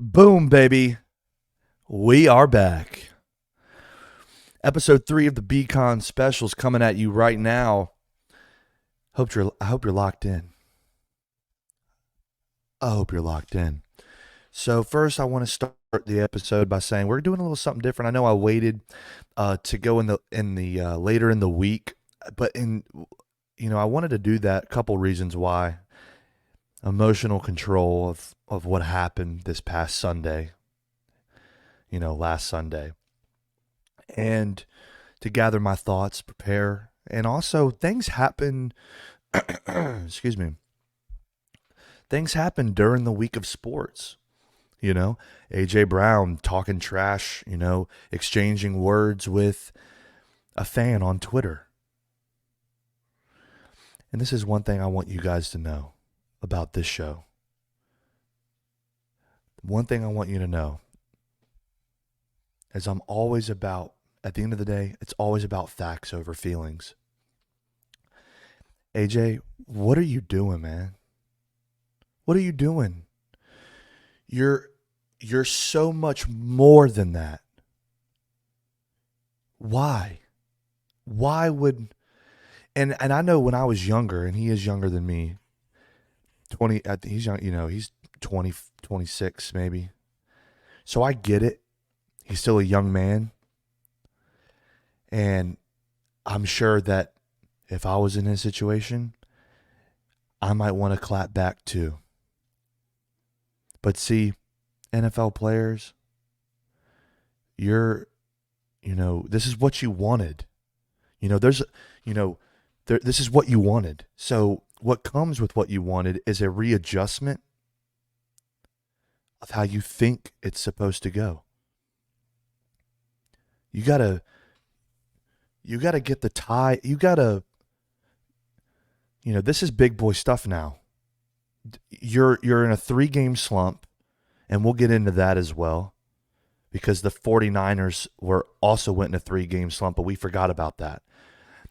Boom, baby. We are back. Episode 3 of the B-Cohn specials coming at you right now. I hope you're locked in. I hope you're locked in. So first I want to start the episode by saying we're doing a little something different. I know I waited to go in the later in the week, but I wanted to do that. A couple reasons why. Emotional control of what happened this past Sunday, last Sunday. And to gather my thoughts, prepare, and also things happen. Excuse me. Things happen during the week of sports. AJ Brown talking trash. Exchanging words with a fan on Twitter. And this is one thing I want you guys to know about this show. One thing I want you to know is I'm always about, at the end of the day, it's always about facts over feelings. AJ, what are you doing, man? What are you doing? You're so much more than that. Why? Why would and I know when I was younger, and he is younger than me, 20, he's young, he's 20, 26 maybe. So I get it. He's still a young man. And I'm sure that if I was in his situation, I might want to clap back too. But see, NFL players, this is what you wanted. This is what you wanted. So what comes with what you wanted is a readjustment of how you think it's supposed to go. You gotta get the tie. This is big boy stuff now. You're in a 3-game slump, and we'll get into that as well, because the 49ers also went in a 3-game slump, but we forgot about that.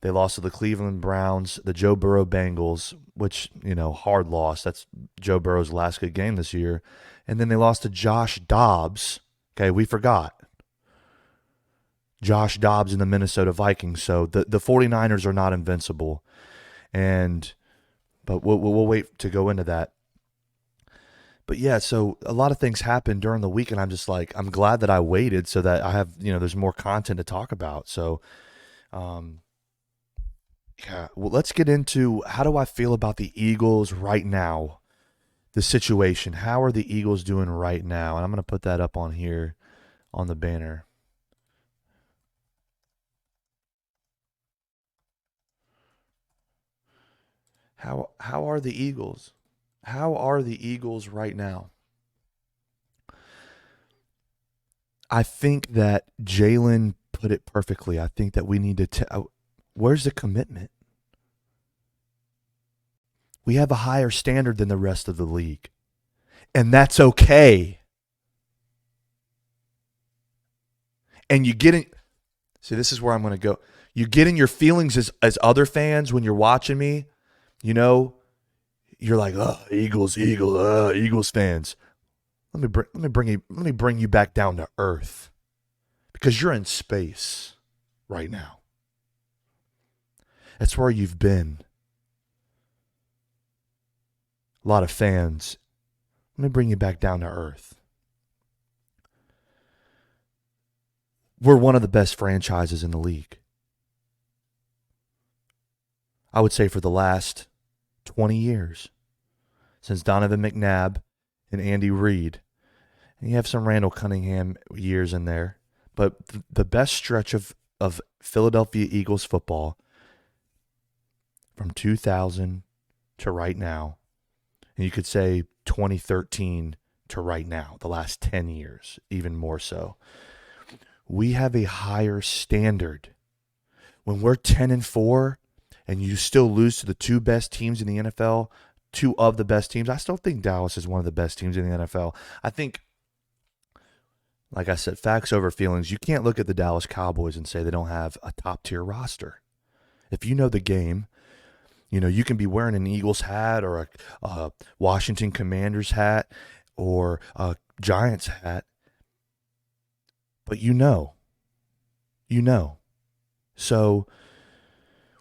They lost to the Cleveland Browns, the Joe Burrow Bengals, which, hard loss. That's Joe Burrow's last good game this year. And then they lost to Josh Dobbs. Okay, we forgot. Josh Dobbs and the Minnesota Vikings. So the 49ers are not invincible. But we'll wait to go into that. But yeah, so a lot of things happened during the week, and I'm just like, I'm glad that I waited so that I have, there's more content to talk about. So, yeah, well, let's get into how do I feel about the Eagles right now, the situation. How are the Eagles doing right now? And I'm going to put that up on here on the banner. How are the Eagles? How are the Eagles right now? I think that Jalen put it perfectly. I think that we need to where's the commitment? We have a higher standard than the rest of the league. And that's okay. And you get in. See, this is where I'm going to go. You get in your feelings as other fans when you're watching me. You're like, oh, Eagles fans. Let me bring you back down to earth, because you're in space right now. That's where you've been. A lot of fans. Let me bring you back down to earth. We're one of the best franchises in the league. I would say for the last 20 years, since Donovan McNabb and Andy Reid. And you have some Randall Cunningham years in there. But the best stretch of Philadelphia Eagles football from 2000 to right now, and you could say 2013 to right now, the last 10 years, even more so. We have a higher standard. When we're 10-4 and you still lose to the two best teams in the NFL, two of the best teams, I still think Dallas is one of the best teams in the NFL. I think, like I said, facts over feelings. You can't look at the Dallas Cowboys and say they don't have a top-tier roster. If you know the game, you can be wearing an Eagles hat or a Washington Commanders hat or a Giants hat, but you know. So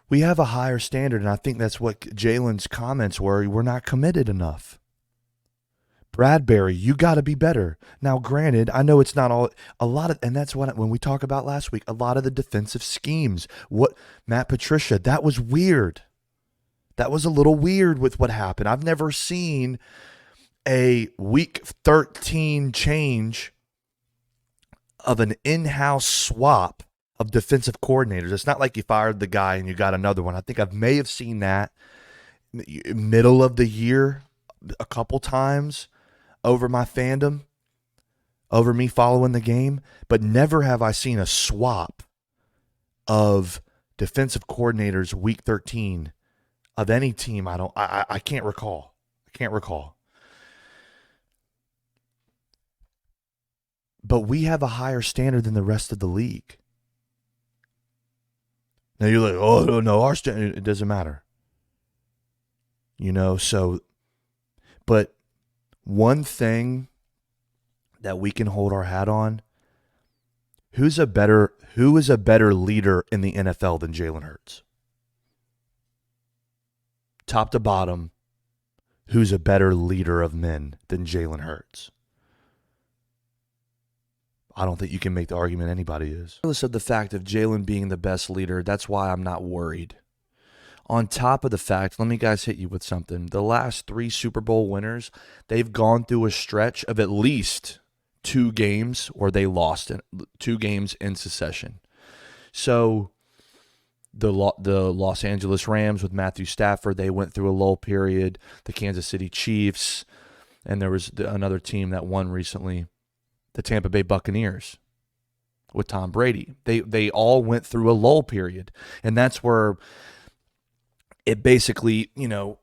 we have a higher standard, and I think that's what Jalen's comments were. We're not committed enough. Bradbury, you got to be better. Now, granted, I know it's not a lot of, and that's what when we talk about last week, a lot of the defensive schemes. What Matt Patricia, that was weird. That was a little weird with what happened. I've never seen a week 13 change of an in-house swap of defensive coordinators. It's not like you fired the guy and you got another one. I think I may have seen that middle of the year a couple times over my fandom, over me following the game, but never have I seen a swap of defensive coordinators week 13 of any team. I can't recall. But we have a higher standard than the rest of the league. Now you're like, oh no, our standard, it doesn't matter. So, but one thing that we can hold our hat on, who is a better leader in the NFL than Jalen Hurts? Top to bottom, who's a better leader of men than Jalen Hurts? I don't think you can make the argument anybody is. Regardless of the fact of Jalen being the best leader, that's why I'm not worried. On top of the fact, let me guys hit you with something. The last 3 Super Bowl winners, they've gone through a stretch of at least 2 games where they lost 2 games in succession. So the Los Angeles Rams with Matthew Stafford, they went through a lull period. The Kansas City Chiefs, and there was another team that won recently, the Tampa Bay Buccaneers with Tom Brady. They all went through a lull period, and that's where it basically, it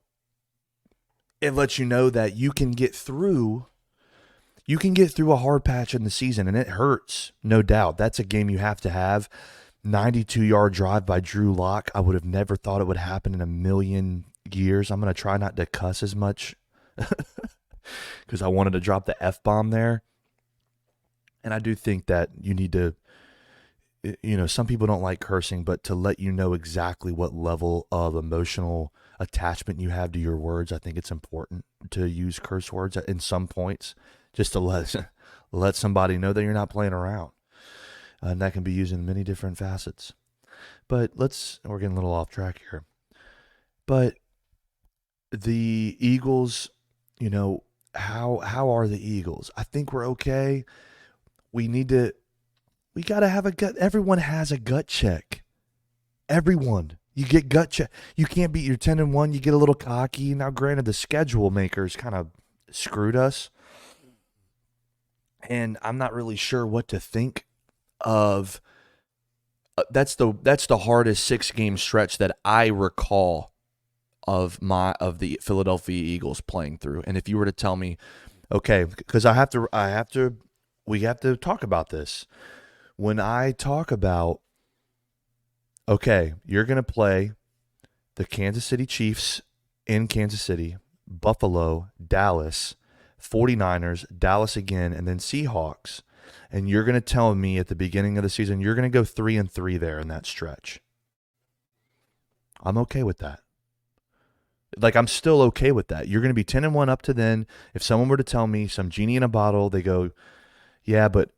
lets you know that you can get through a hard patch in the season, and it hurts, no doubt. That's a game you have to have. 92-yard drive by Drew Lock. I would have never thought it would happen in a million years. I'm going to try not to cuss as much because I wanted to drop the F-bomb there. And I do think that you need to, some people don't like cursing, but to let you know exactly what level of emotional attachment you have to your words, I think it's important to use curse words in some points just to let somebody know that you're not playing around. And that can be used in many different facets. But we're getting a little off track here. But the Eagles, how are the Eagles? I think we're okay. We got to have a gut. Everyone has a gut check. Everyone. You get gut check. You can't beat your 10-1. You get a little cocky. Now, granted, the schedule makers kind of screwed us. And I'm not really sure what to think of. That's the hardest 6-game stretch that I recall of the Philadelphia Eagles playing through. And if you were to tell me, okay, because we have to talk about this. When I talk about, okay, you're going to play the Kansas City Chiefs in Kansas City, Buffalo, Dallas, 49ers, Dallas again, and then Seahawks. And you're going to tell me at the beginning of the season, you're going to go 3-3 there in that stretch. I'm okay with that. I'm still okay with that. You're going to be 10-1 up to then. If someone were to tell me, some genie in a bottle, they go, yeah, but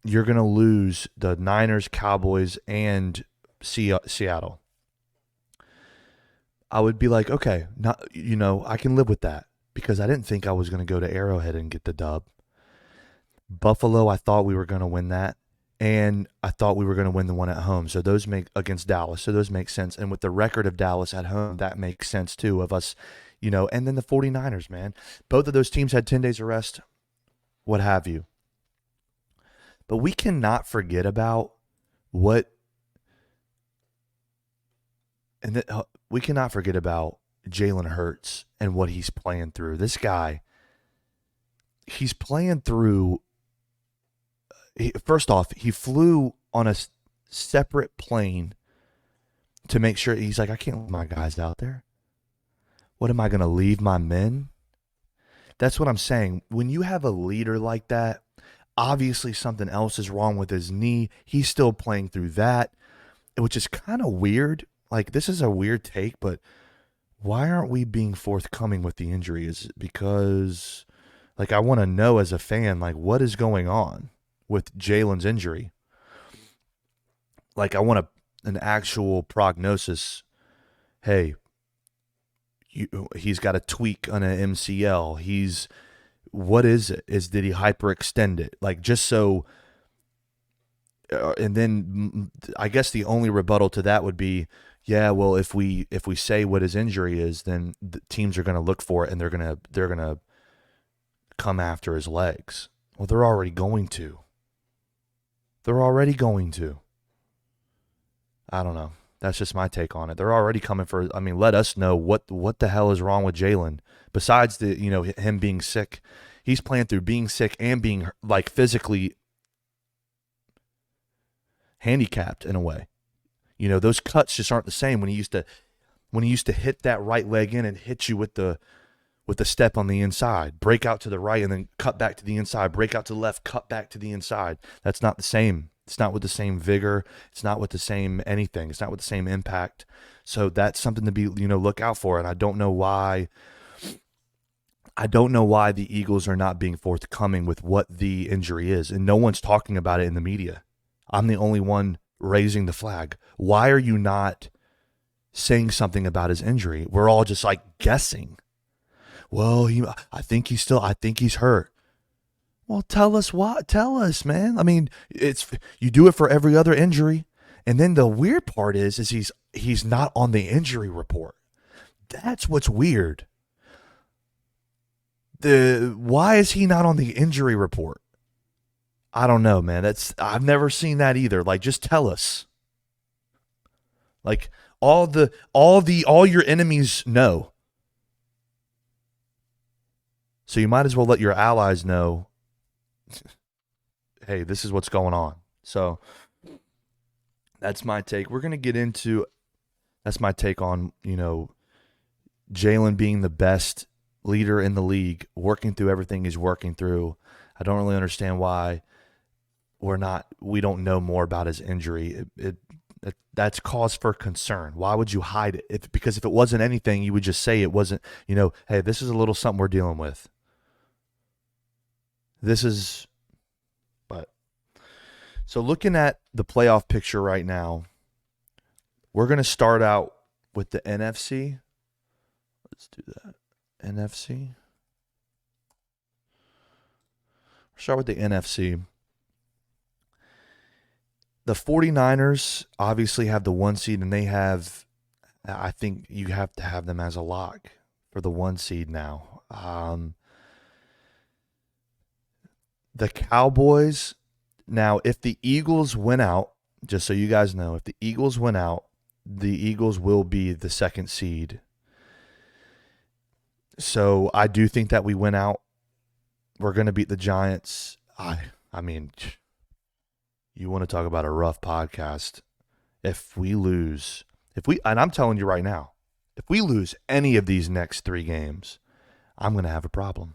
you're going to lose the Niners, Cowboys, and Seattle. I would be like, okay, I can live with that because I didn't think I was going to go to Arrowhead and get the dub. Buffalo, I thought we were going to win that, and I thought we were going to win the one at home. So those against Dallas. So those make sense. And with the record of Dallas at home, that makes sense too of us, and then the 49ers, man. Both of those teams had 10 days of rest, what have you. But we cannot forget about we cannot forget about Jalen Hurts and what he's playing through. This guy, he's playing through. First off, he flew on a separate plane to make sure. He's like, I can't leave my guys out there. What am I going to leave my men? That's what I'm saying. When you have a leader like that, obviously something else is wrong with his knee. He's still playing through that, which is kind of weird. Like, this is a weird take, but why aren't we being forthcoming with the injury? Is it because, like, I want to know as a fan, like, what is going on with Jalen's injury? Like, I want an actual prognosis. Hey, he's got a tweak on an MCL. What is it? Did he hyperextend it? Like, just so. And then I guess the only rebuttal to that would be, yeah, well, if we say what his injury is, then the teams are going to look for it and they're gonna come after his legs. Well, they're already going to. They're already going to. I don't know. That's just my take on it. They're already coming for. I mean, let us know what the hell is wrong with Jalen. Besides him being sick, he's playing through being sick and being like physically handicapped in a way. Those cuts just aren't the same when he used to hit that right leg in and hit you with the step on the inside, break out to the right and then cut back to the inside, break out to the left, cut back to the inside. That's not the same. It's not with the same vigor. It's not with the same anything. It's not with the same impact. So that's something to be, look out for. And I don't know why the Eagles are not being forthcoming with what the injury is. And no one's talking about it in the media. I'm the only one raising the flag. Why are you not saying something about his injury? We're all just like guessing. Well, I think he's hurt. Well, tell us what. Tell us, man. I mean, you do it for every other injury. And then the weird part is he's not on the injury report. That's what's weird. Why is he not on the injury report? I don't know, man. I've never seen that either. Like, just tell us. Like, all your enemies know. So you might as well let your allies know, hey, this is what's going on. So that's my take. We're going to get into, that's my take on, Jalen being the best leader in the league, working through everything he's working through. I don't really understand why we don't know more about his injury. That's cause for concern. Why would you hide it? Because if it wasn't anything, you would just say it wasn't, hey, this is a little something we're dealing with. So looking at the playoff picture right now, we're going to start out with the NFC. Let's do that. NFC. Start with the NFC. The 49ers obviously have the 1 seed, and I think you have to have them as a lock for the 1 seed now. The Cowboys, now if the Eagles win out, just so you guys know, if the Eagles win out, the Eagles will be the 2nd seed. So I do think that we win out. We're going to beat the Giants. I mean, you want to talk about a rough podcast. If we lose, and I'm telling you right now, if we lose any of these next 3 games, I'm going to have a problem.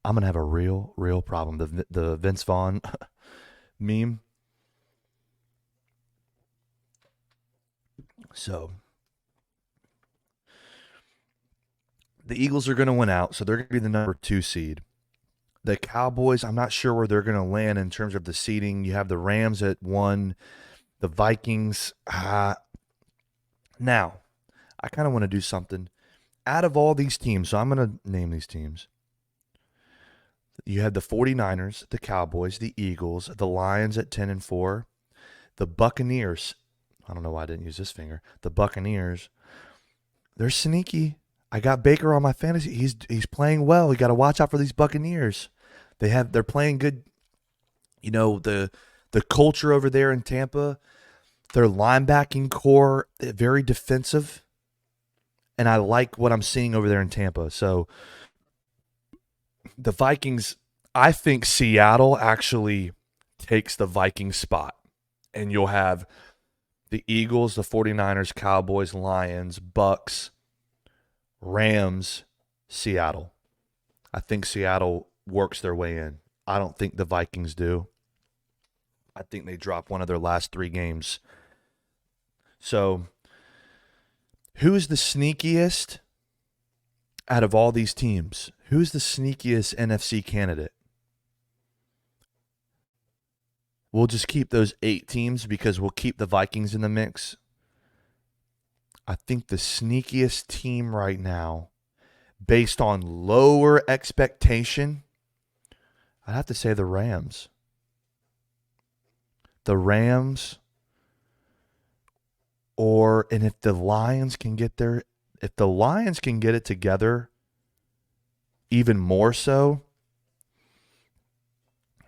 I'm going to have a real, real problem. The Vince Vaughn meme. So the Eagles are going to win out, so they're going to be the number 2 seed. The Cowboys, I'm not sure where they're going to land in terms of the seeding. You have the Rams at 1, the Vikings. Now, I kind of want to do something. Out of all these teams, so I'm going to name these teams. You have the 49ers, the Cowboys, the Eagles, the Lions at 10-4, the Buccaneers. I don't know why I didn't use this finger. The Buccaneers, they're sneaky. I got Baker on my fantasy. He's playing well. We got to watch out for these Buccaneers. They're playing good. The culture over there in Tampa, their linebacking core, very defensive. And I like what I'm seeing over there in Tampa. So the Vikings, I think Seattle actually takes the Vikings spot. And you'll have the Eagles, the 49ers, Cowboys, Lions, Bucks, Rams, Seattle. I think Seattle works their way in. I don't think the Vikings do. I think they drop one of their last 3 games. So, who's the sneakiest out of all these teams? Who's the sneakiest NFC candidate? We'll just keep those 8 teams because we'll keep the Vikings in the mix. I think the sneakiest team right now, based on lower expectation, I'd have to say the Rams. The Rams, and if the Lions can get it together even more so,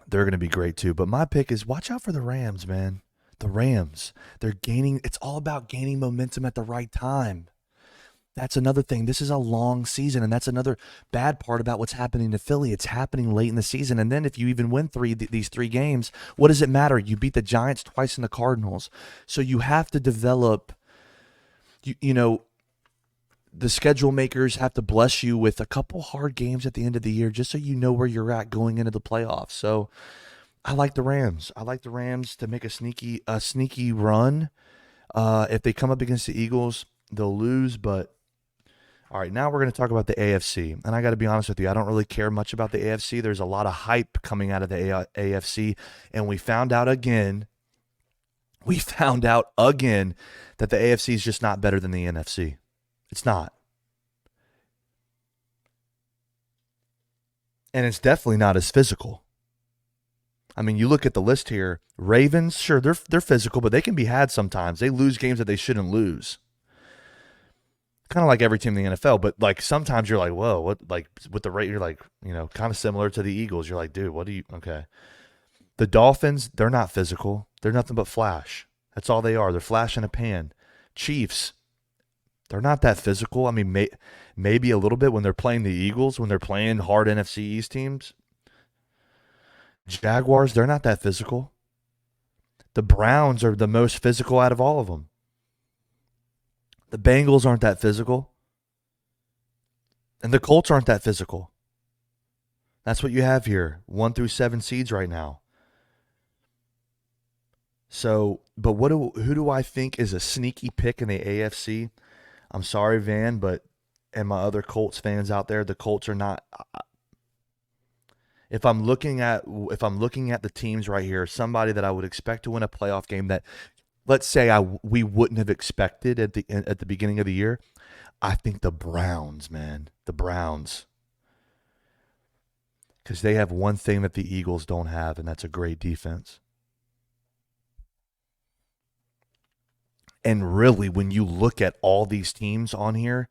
they're going to be great too. But my pick is watch out for the Rams, man. The Rams, it's all about gaining momentum at the right time. That's another thing. This is a long season, and that's another bad part about what's happening to Philly. It's happening late in the season, and then if you even win these 3 games, what does it matter? You beat the Giants twice and the Cardinals. So you have to develop, you know, the schedule makers have to bless you with a couple hard games at the end of the year just so you know where you're at going into the playoffs. So I like the Rams. I like the Rams to make a sneaky run. If they come up against the Eagles, they'll lose. But all right, now we're going to talk about the AFC. And I got to be honest with you, I don't really care much about the AFC. There's a lot of hype coming out of the AFC, and we found out again that the AFC is just not better than the NFC. It's not. And it's definitely not as physical. I mean, you look at the list here. Ravens, sure, they're physical, but they can be had sometimes. They lose games that they shouldn't lose. Kind of like every team in the NFL, but like sometimes you're like, whoa, what? Like with the rate, you're like, kind of similar to the Eagles. You're like, dude, what do you? Okay. The Dolphins, they're not physical. They're nothing but flash. That's all they are. They're flash in a pan. Chiefs, they're not that physical. I mean, maybe a little bit when they're playing the Eagles, when they're playing hard NFC East teams. Jaguars, they're not that physical. The Browns are the most physical out of all of them. The Bengals aren't that physical. And the Colts aren't that physical. That's what you have here. 1 through 7 seeds right now. So, but who do I think is a sneaky pick in the AFC? I'm sorry, Van, and my other Colts fans out there, the Colts are not. If I'm looking at the teams right here, somebody that I would expect to win a playoff game that, let's say we wouldn't have expected at the beginning of the year, I think the Browns, man, the Browns, because they have one thing that the Eagles don't have, and that's a great defense. And really, when you look at all these teams on here,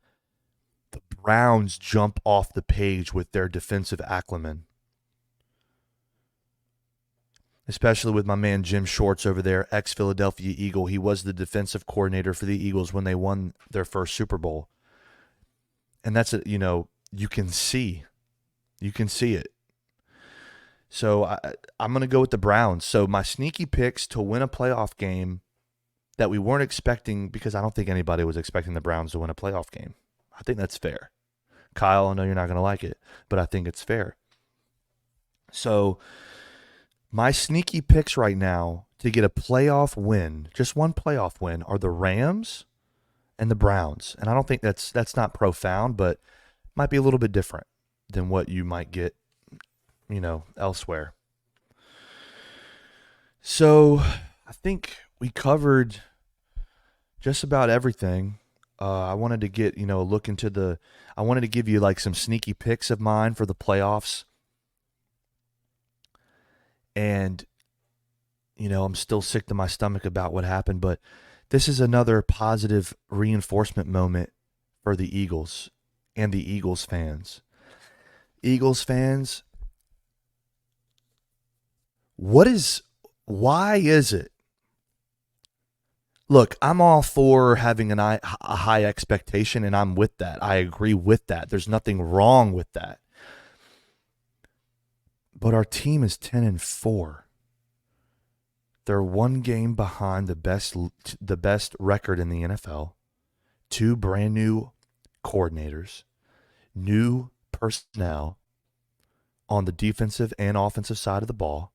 the Browns jump off the page with their defensive acumen. Especially with my man Jim Shorts over there, ex-Philadelphia Eagle. He was the defensive coordinator for the Eagles when they won their first Super Bowl. And that's you can see it. So I'm going to go with the Browns. So my sneaky picks to win a playoff game that we weren't expecting, because I don't think anybody was expecting the Browns to win a playoff game. I think that's fair. Kyle, I know you're not going to like it, but I think it's fair. So my sneaky picks right now to get a playoff win, just one playoff win, are the Rams and the Browns. And I don't think that's not profound, but might be a little bit different than what you might get, elsewhere. So I think we covered just about everything. I wanted to get, a look into I wanted to give you like some sneaky picks of mine for the playoffs. And, I'm still sick to my stomach about what happened, but this is another positive reinforcement moment for the Eagles and the Eagles fans. Eagles fans, why is it? Look, I'm all for having a high expectation, and I'm with that. I agree with that. There's nothing wrong with that. But our team is 10-4. They're 1 game behind the best record in the NFL. 2 brand new coordinators, new personnel. on the defensive and offensive side of the ball.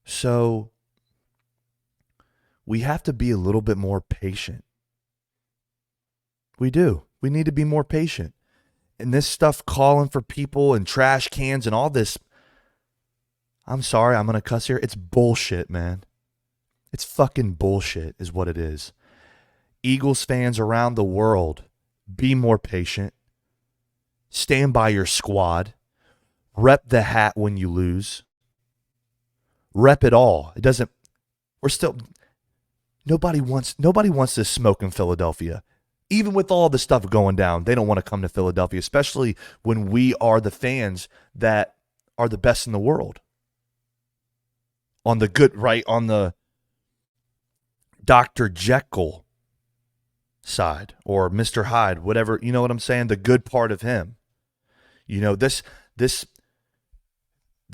So we have to be a little bit more patient. We do. We need to be more patient. And this stuff calling for people and trash cans and all this, I'm sorry, I'm going to cuss here. It's bullshit, man. It's fucking bullshit is what it is. Eagles fans around the world, be more patient. Stand by your squad. Rep the hat when you lose. Rep it all. It doesn't, we're still, nobody wants this smoke in Philadelphia. Even with all the stuff going down, they don't want to come to Philadelphia, especially when we are the fans that are the best in the world. On the good, right, on the Dr. Jekyll side or Mr. Hyde, whatever, you know what I'm saying? The good part of him. You know, the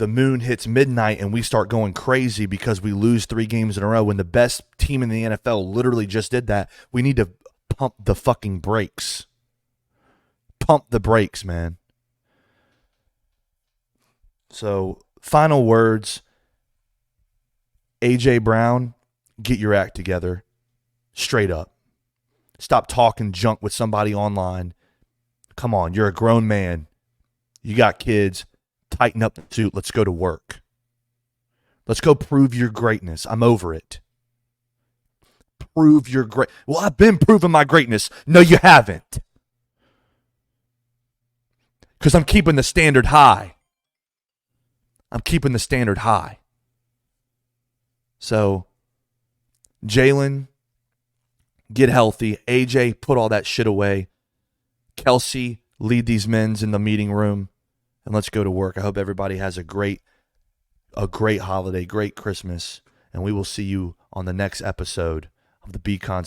moon hits midnight and we start going crazy because we lose 3 games in a row when the best team in the NFL literally just did that. We need to pump the fucking brakes. Pump the brakes, man. So, final words. A.J. Brown, get your act together. Straight up. Stop talking junk with somebody online. Come on, you're a grown man. You got kids. Tighten up the suit. Let's go to work. Let's go prove your greatness. I'm over it. Prove your great. Well, I've been proving my greatness. No, you haven't. Because I'm keeping the standard high. I'm keeping the standard high. So, Jalen, get healthy. AJ, put all that shit away. Kelsey, lead these men's in the meeting room. And let's go to work. I hope everybody has a great holiday, great Christmas. And we will see you on the next episode of the B-Cohn